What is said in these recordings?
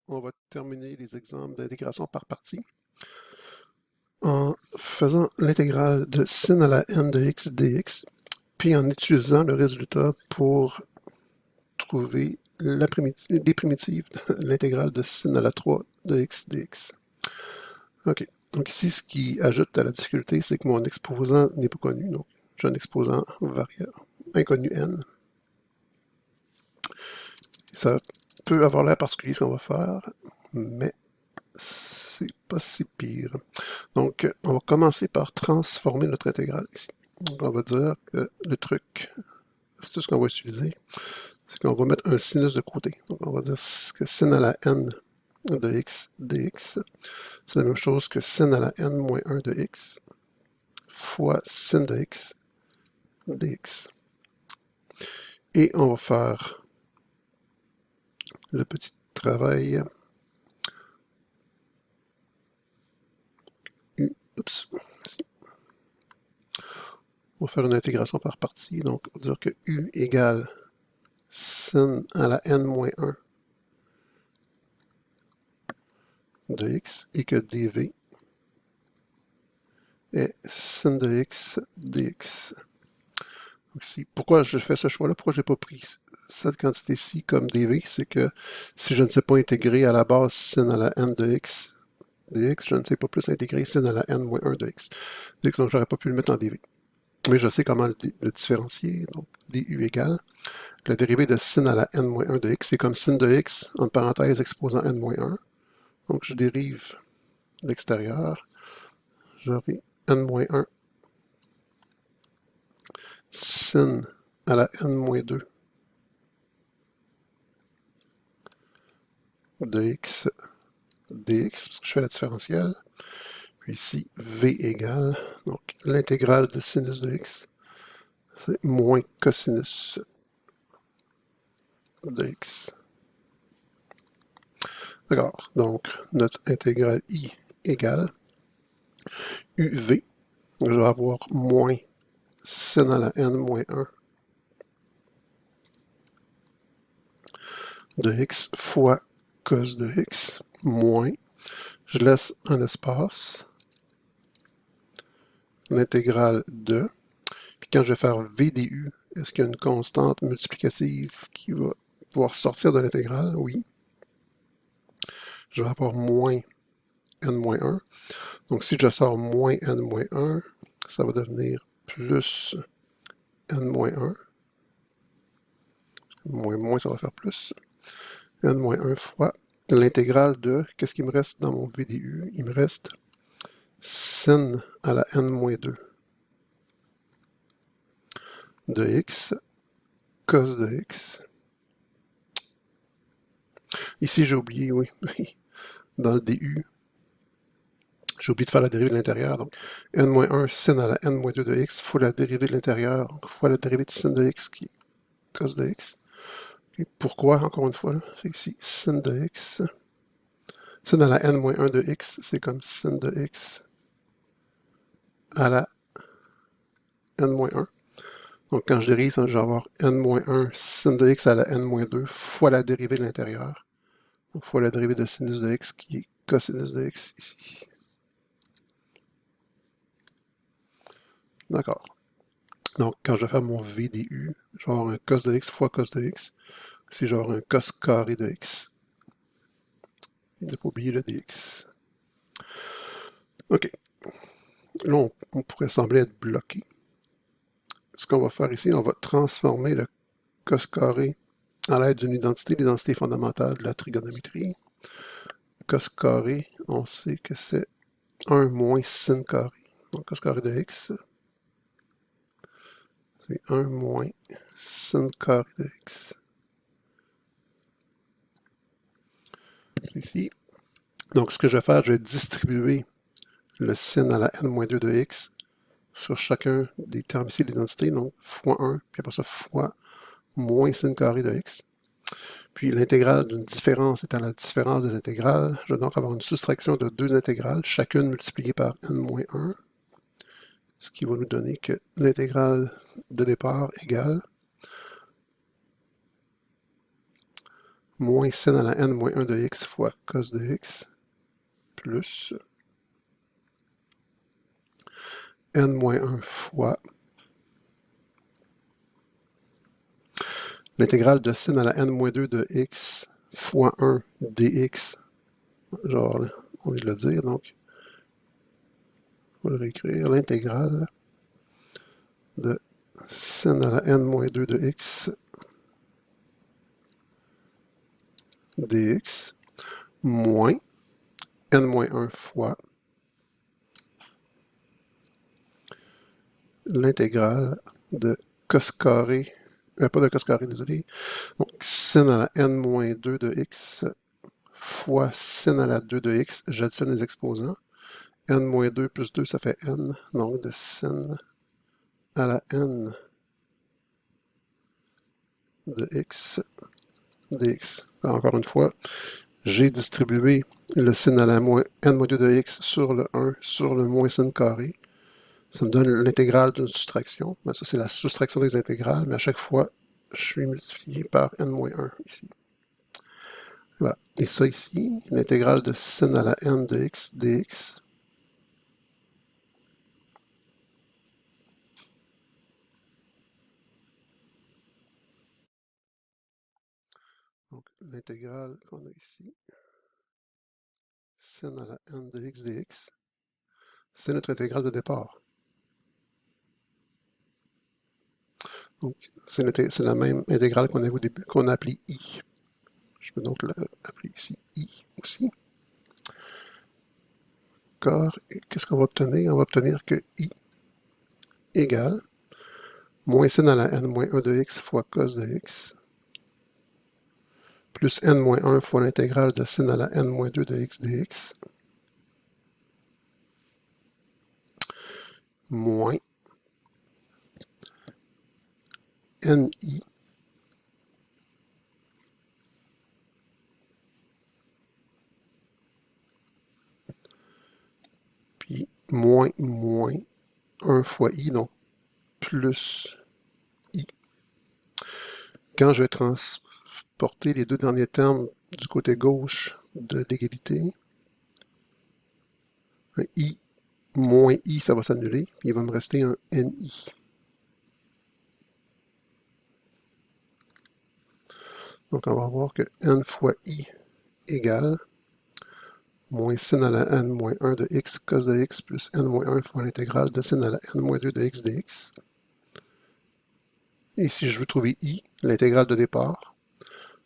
on va terminer les exemples d'intégration par partie en faisant l'intégrale de sin à la n de x dx, puis en utilisant le résultat pour trouver les primitives de l'intégrale de sin à la 3 de x dx. OK. Donc ici, ce qui ajoute à la difficulté, c'est que mon exposant n'est pas connu. Donc, j'ai un exposant inconnu n. Ça peut avoir l'air particulier ce qu'on va faire, mais c'est pas si pire. Donc, on va commencer par transformer notre intégrale ici. Donc, on va dire que le truc, c'est tout ce qu'on va utiliser, c'est qu'on va mettre un sinus de côté. Donc, on va dire que sin à la n de x dx, c'est la même chose que sin à la n moins 1 de x fois sin de x dx. Et on va faire le petit travail. Oups. On va faire une intégration par partie. Donc, on va dire que u égale sin à la n moins 1 de x et que dv est sin de x dx. Donc ici, pourquoi je fais ce choix-là? Pourquoi je n'ai pas pris cette quantité-ci comme dv? C'est que si je ne sais pas intégrer à la base sin à la n de x dx, je ne sais pas plus intégrer sin à la n moins 1 de x dx, donc je n'aurais pas pu le mettre en dv. Mais je sais comment le différencier, donc du égale la dérivée de sin à la n moins 1 de x, c'est comme sin de x, entre parenthèses, exposant n moins 1. Donc je dérive l'extérieur, j'aurai n moins 1 sin à la n moins 2 de x dx, parce que je fais la différentielle. Puis ici, v égale, donc l'intégrale de sinus de x, c'est moins cosinus de x. D'accord, donc notre intégrale i égale uv, je vais avoir moins sin à la n moins 1 de x fois cos de x, moins, je laisse un espace, l'intégrale de, puis quand je vais faire v du, est-ce qu'il y a une constante multiplicative qui va pouvoir sortir de l'intégrale? Oui. Je vais avoir moins n-1. Donc si je sors moins n-1, ça va devenir plus n-1. Moins, ça va faire plus. n-1 fois l'intégrale de, qu'est-ce qui me reste dans mon VDU? Il me reste sin à la n-2 de x, cos de x. Ici, j'ai oublié, oui, dans le DU, j'ai oublié de faire la dérivée de l'intérieur. Donc, n-1 sin à la n-2 de x fois la dérivée de l'intérieur, fois la dérivée de sin de x qui est cos de x. Et pourquoi, encore une fois, c'est ici sin de x. Sin à la n-1 de x, c'est comme sin de x à la n-1. Donc, quand je dérive, je vais avoir n-1 sin de x à la n-2 fois la dérivée de l'intérieur. Donc, fois la dérivée de sinus de x qui est cosinus de x ici. D'accord. Donc, quand je vais faire mon VDU, je vais avoir un cos de x fois cos de x. Ici, je vais avoir un cos carré de x. Et ne pas oublier le dx. OK. Là, on pourrait sembler être bloqué. Ce qu'on va faire ici, on va transformer le cos carré à l'aide d'une identité, l'identité fondamentale de la trigonométrie. Cos carré, on sait que c'est 1 moins sin carré. Donc, cos carré de x, c'est 1 moins sin carré de x. C'est ici. Donc, ce que je vais faire, je vais distribuer le sin à la n-2 de x sur chacun des termes ici de l'identité, donc fois 1, puis après ça fois moins sin carré de x. Puis l'intégrale d'une différence étant la différence des intégrales, je vais donc avoir une soustraction de deux intégrales, chacune multipliée par n-1, ce qui va nous donner que l'intégrale de départ égale moins sin à la n moins 1 de x fois cos de x, plus n moins 1 fois l'intégrale de sin à la n moins 2 de x fois 1 dx. Genre, on vient de le dire, donc, on va le réécrire. L'intégrale de sin à la n moins 2 de x dx moins n moins 1 fois l'intégrale de cos carré, pas de cos carré, désolé, donc sin à la n moins 2 de x fois sin à la 2 de x, j'additionne les exposants, n moins 2 plus 2, ça fait n, donc de sin à la n de x dx. Encore une fois, j'ai distribué le sin à la n moins 2 de x sur le 1 sur le moins sin carré. Ça me donne l'intégrale d'une soustraction. Ben, ça, c'est la soustraction des intégrales, mais à chaque fois, je suis multiplié par n-1 ici. Voilà. Et ça ici, l'intégrale de sin à la n de x dx. Donc, l'intégrale qu'on a ici, sin à la n de x dx, c'est notre intégrale de départ. Donc, c'est la même intégrale qu'on avait au début, qu'on a appelée i. Je peux donc l'appeler ici i aussi. D'accord. Et qu'est-ce qu'on va obtenir? On va obtenir que i égale moins sin à la n moins 1 de x fois cos de x plus n moins 1 fois l'intégrale de sin à la n moins 2 de x dx moins ni puis moins 1 fois i, donc plus i. Quand je vais transporter les deux derniers termes du côté gauche de l'égalité, un i moins i, ça va s'annuler, puis il va me rester un ni. Donc on va voir que n fois i égale moins sin à la n moins 1 de x cos de x plus n moins 1 fois l'intégrale de sin à la n moins 2 de x dx. Et si je veux trouver i, l'intégrale de départ,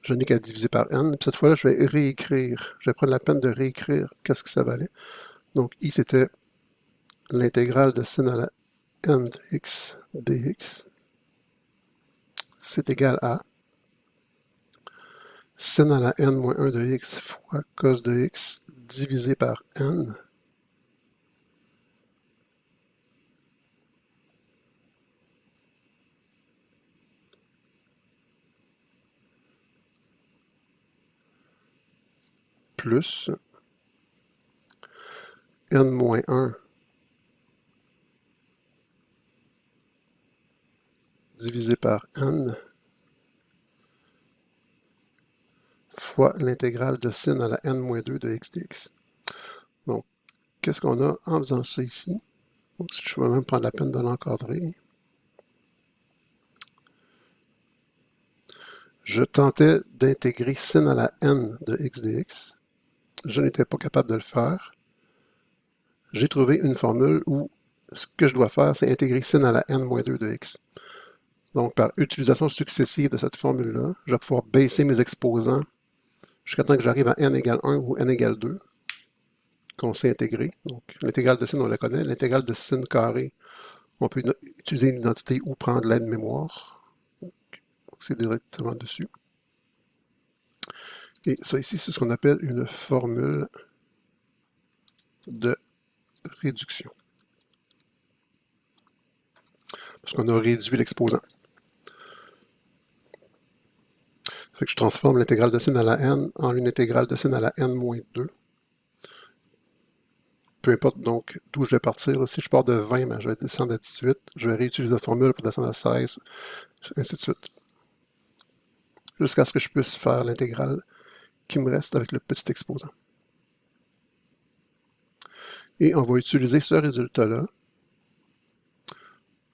je n'ai qu'à diviser par n. Puis cette fois-là, je vais réécrire. Je vais prendre la peine de réécrire qu'est-ce que ça valait. Donc i, c'était l'intégrale de sin à la n de x dx. C'est égal à sin à la n moins 1 de x fois cos de x divisé par n plus n moins 1 divisé par n fois l'intégrale de sin à la n moins 2 de x dx. Donc, qu'est-ce qu'on a en faisant ça ici? Donc, si je vais même prendre la peine de l'encadrer. Je tentais d'intégrer sin à la n de x dx. Je n'étais pas capable de le faire. J'ai trouvé une formule où ce que je dois faire, c'est intégrer sin à la n moins 2 de x. Donc, par utilisation successive de cette formule-là, je vais pouvoir baisser mes exposants jusqu'à temps que j'arrive à n égale 1 ou n égale 2, qu'on sait intégrer. Donc, l'intégrale de sin, on la connaît. L'intégrale de sin carré, on peut utiliser une identité ou prendre l'aide-mémoire. C'est directement dessus. Et ça ici, c'est ce qu'on appelle une formule de réduction. Parce qu'on a réduit l'exposant. Ça fait que je transforme l'intégrale de sin à la n en une intégrale de sin à la n moins 2. Peu importe donc d'où je vais partir. Si je pars de 20, ben, je vais descendre à 18. Je vais réutiliser la formule pour descendre à 16, ainsi de suite. jusqu'à ce que je puisse faire l'intégrale qui me reste avec le petit exposant. Et on va utiliser ce résultat-là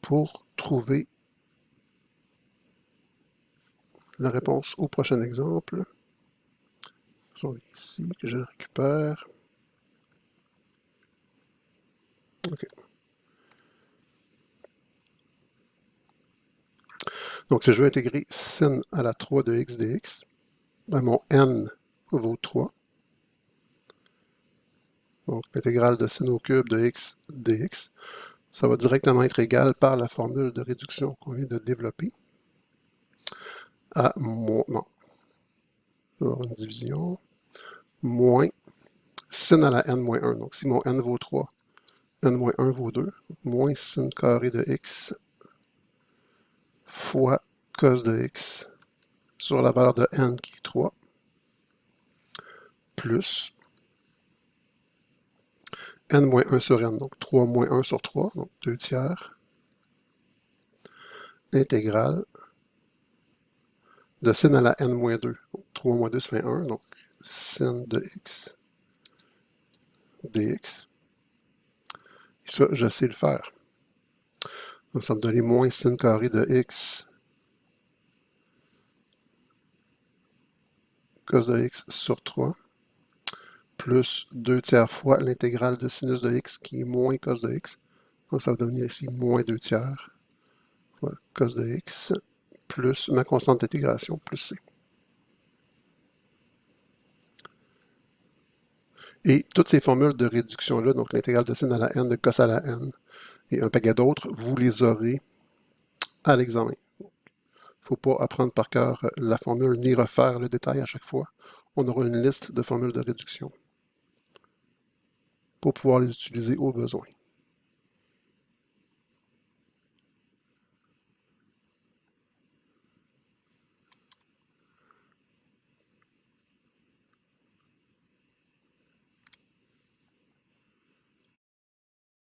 pour trouver la réponse au prochain exemple. Ici, que je le récupère. OK. Donc, si je veux intégrer sin à la 3 de x dx, ben mon n vaut 3. Donc, l'intégrale de sin au cube de x dx, ça va directement être égal par la formule de réduction qu'on vient de développer à moins, non, je vais avoir une division, moins sin à la n moins 1. Donc, si mon n vaut 3, n moins 1 vaut 2, moins sin carré de x fois cos de x sur la valeur de n qui est 3, plus n moins 1 sur n, donc 3 moins 1 sur 3, donc 2 tiers, intégrale de sin à la n moins 2. Donc 3 moins 2, ça fait 1, donc sin de x dx. Et ça, je sais le faire. Donc ça me donne moins sin carré de x cos de x sur 3, plus 2 tiers fois l'intégrale de sinus de x qui est moins cos de x. Donc ça va devenir ici moins 2 tiers fois cos de x, plus ma constante d'intégration, plus c. Et toutes ces formules de réduction-là, donc l'intégrale de sin à la n, de cos à la n, et un paquet d'autres, vous les aurez à l'examen. Il ne faut pas apprendre par cœur la formule ni refaire le détail à chaque fois. On aura une liste de formules de réduction pour pouvoir les utiliser au besoin.